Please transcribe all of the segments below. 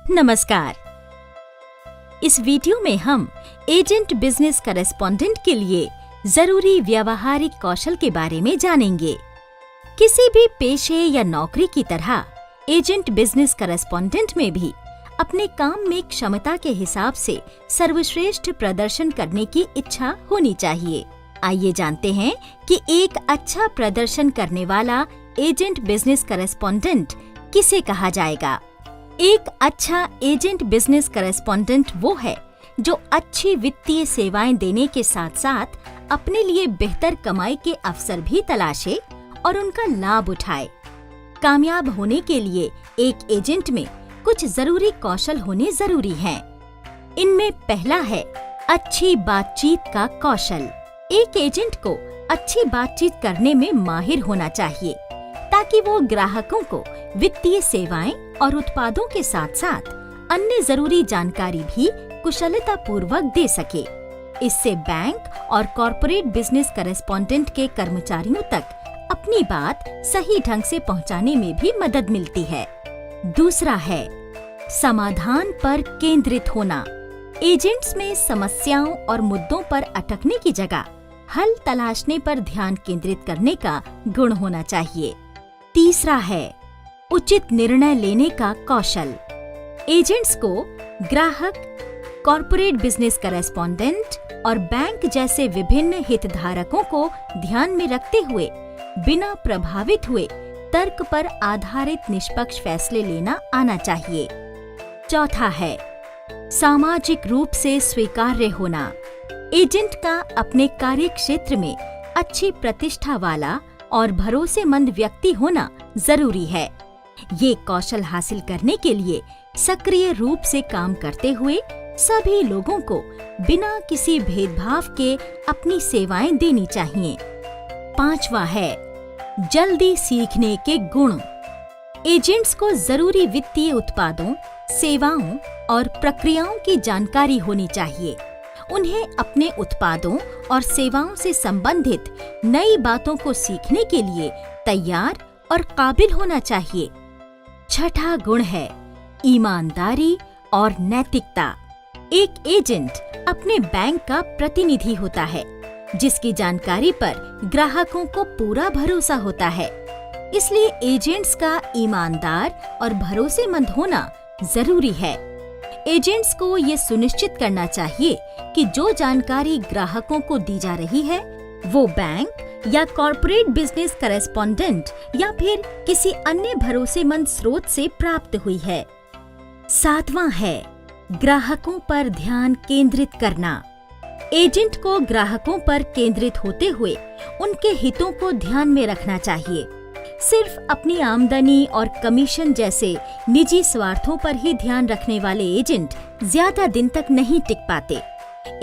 नमस्कार। इस वीडियो में हम एजेंट बिजनेस करेस्पॉन्डेंट के लिए जरूरी व्यावहारिक कौशल के बारे में जानेंगे। किसी भी पेशे या नौकरी की तरह एजेंट बिजनेस करेस्पॉन्डेंट में भी अपने काम में क्षमता के हिसाब से सर्वश्रेष्ठ प्रदर्शन करने की इच्छा होनी चाहिए। आइए जानते हैं कि एक अच्छा प्रदर्शन करने वाला एजेंट बिजनेस करेस्पॉन्डेंट किसे कहा जाएगा। एक अच्छा एजेंट बिजनेस करेस्पॉन्डेंट वो है जो अच्छी वित्तीय सेवाएं देने के साथ साथ अपने लिए बेहतर कमाई के अवसर भी तलाशे और उनका लाभ उठाए। कामयाब होने के लिए एक एजेंट में कुछ जरूरी कौशल होने जरूरी हैं। इनमें पहला है अच्छी बातचीत का कौशल। एक एजेंट को अच्छी बातचीत करने में माहिर होना चाहिए ताकि वो ग्राहकों को वित्तीय सेवाएं और उत्पादों के साथ साथ अन्य जरूरी जानकारी भी कुशलता पूर्वक दे सके। इससे बैंक और कॉर्पोरेट बिजनेस करेस्पॉन्डेंट के कर्मचारियों तक अपनी बात सही ढंग से पहुंचाने में भी मदद मिलती है। दूसरा है समाधान पर केंद्रित होना। एजेंट्स में समस्याओं और मुद्दों पर अटकने की जगह हल तलाशने पर ध्यान केंद्रित करने का गुण होना चाहिए। तीसरा है उचित निर्णय लेने का कौशल। एजेंट्स को ग्राहक, कॉर्पोरेट बिजनेस करेस्पॉन्डेंट और बैंक जैसे विभिन्न हितधारकों को ध्यान में रखते हुए बिना प्रभावित हुए तर्क पर आधारित निष्पक्ष फैसले लेना आना चाहिए। चौथा है सामाजिक रूप से स्वीकार्य होना। एजेंट का अपने कार्य क्षेत्र में अच्छी प्रतिष्ठा वाला और भरोसेमंद व्यक्ति होना जरूरी है। ये कौशल हासिल करने के लिए सक्रिय रूप से काम करते हुए सभी लोगों को बिना किसी भेदभाव के अपनी सेवाएं देनी चाहिए। पांचवा है जल्दी सीखने के गुण। एजेंट्स को जरूरी वित्तीय उत्पादों, सेवाओं और प्रक्रियाओं की जानकारी होनी चाहिए। उन्हें अपने उत्पादों और सेवाओं से संबंधित नई बातों को सीखने के लिए तैयार और काबिल होना चाहिए। छठा गुण है ईमानदारी और नैतिकता। एक एजेंट अपने बैंक का प्रतिनिधि होता है जिसकी जानकारी पर ग्राहकों को पूरा भरोसा होता है। इसलिए एजेंट्स का ईमानदार और भरोसेमंद होना जरूरी है। एजेंट्स को ये सुनिश्चित करना चाहिए कि जो जानकारी ग्राहकों को दी जा रही है वो बैंक या कॉर्पोरेट बिजनेस करेस्पॉन्डेंट या फिर किसी अन्य भरोसेमंद स्रोत से प्राप्त हुई है। सातवां है ग्राहकों पर ध्यान केंद्रित करना। एजेंट को ग्राहकों पर केंद्रित होते हुए उनके हितों को ध्यान में रखना चाहिए। सिर्फ अपनी आमदनी और कमीशन जैसे निजी स्वार्थों पर ही ध्यान रखने वाले एजेंट ज्यादा दिन तक नहीं टिक पाते।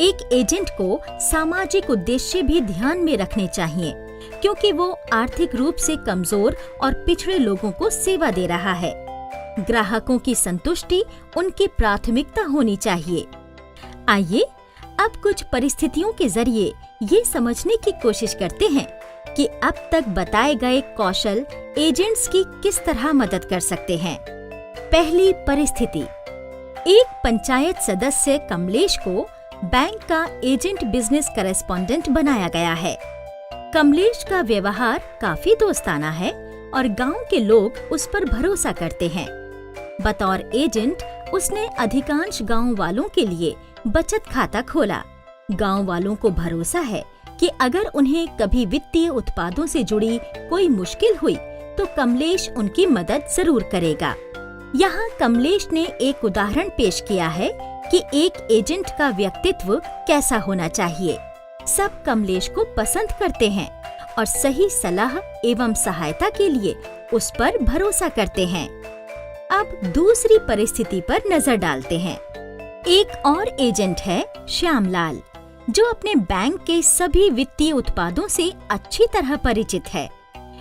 एक एजेंट को सामाजिक उद्देश्य भी ध्यान में रखने चाहिए क्योंकि वो आर्थिक रूप से कमजोर और पिछड़े लोगों को सेवा दे रहा है। ग्राहकों की संतुष्टि उनकी प्राथमिकता होनी चाहिए। आइए अब कुछ परिस्थितियों के जरिए ये समझने की कोशिश करते हैं कि अब तक बताए गए कौशल एजेंट्स की किस तरह मदद कर सकते हैं। पहली परिस्थिति, एक पंचायत सदस्य कमलेश को बैंक का एजेंट बिजनेस करेस्पॉन्डेंट बनाया गया है। कमलेश का व्यवहार काफी दोस्ताना है और गांव के लोग उस पर भरोसा करते हैं। बतौर एजेंट उसने अधिकांश गांव वालों के लिए बचत खाता खोला। गांव वालों को भरोसा है कि अगर उन्हें कभी वित्तीय उत्पादों से जुड़ी कोई मुश्किल हुई तो कमलेश उनकी मदद जरूर करेगा। यहाँ कमलेश ने एक उदाहरण पेश किया है कि एक एजेंट का व्यक्तित्व कैसा होना चाहिए। सब कमलेश को पसंद करते हैं और सही सलाह एवं सहायता के लिए उस पर भरोसा करते हैं। अब दूसरी परिस्थिति पर नजर डालते हैं। एक और एजेंट है श्यामलाल जो अपने बैंक के सभी वित्तीय उत्पादों से अच्छी तरह परिचित है।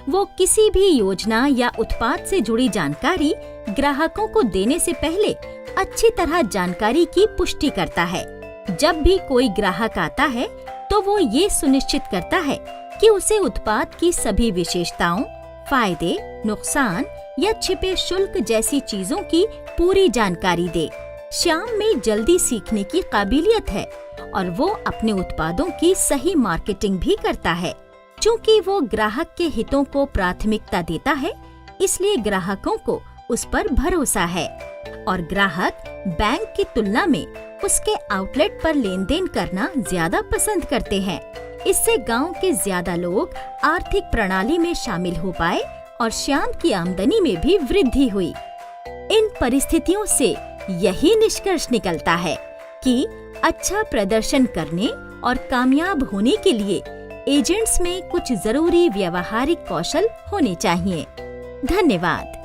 वो किसी भी योजना या उत्पाद से जुड़ी जानकारी ग्राहकों को देने से पहले अच्छी तरह जानकारी की पुष्टि करता है। जब भी कोई ग्राहक आता है तो वो ये सुनिश्चित करता है कि उसे उत्पाद की सभी विशेषताओं, फायदे, नुकसान या छिपे शुल्क जैसी चीजों की पूरी जानकारी दे। श्याम में जल्दी सीखने की काबिलियत है और वो अपने उत्पादों की सही मार्केटिंग भी करता है। चूँकि वो ग्राहक के हितों को प्राथमिकता देता है, इसलिए ग्राहकों को उस पर भरोसा है और ग्राहक बैंक की तुलना में उसके आउटलेट पर लेन देन करना ज्यादा पसंद करते हैं। इससे गांव के ज्यादा लोग आर्थिक प्रणाली में शामिल हो पाए और श्याम की आमदनी में भी वृद्धि हुई। इन परिस्थितियों से यही निष्कर्ष निकलता है कि अच्छा प्रदर्शन करने और कामयाब होने के लिए एजेंट्स में कुछ जरूरी व्यावहारिक कौशल होने चाहिए। धन्यवाद।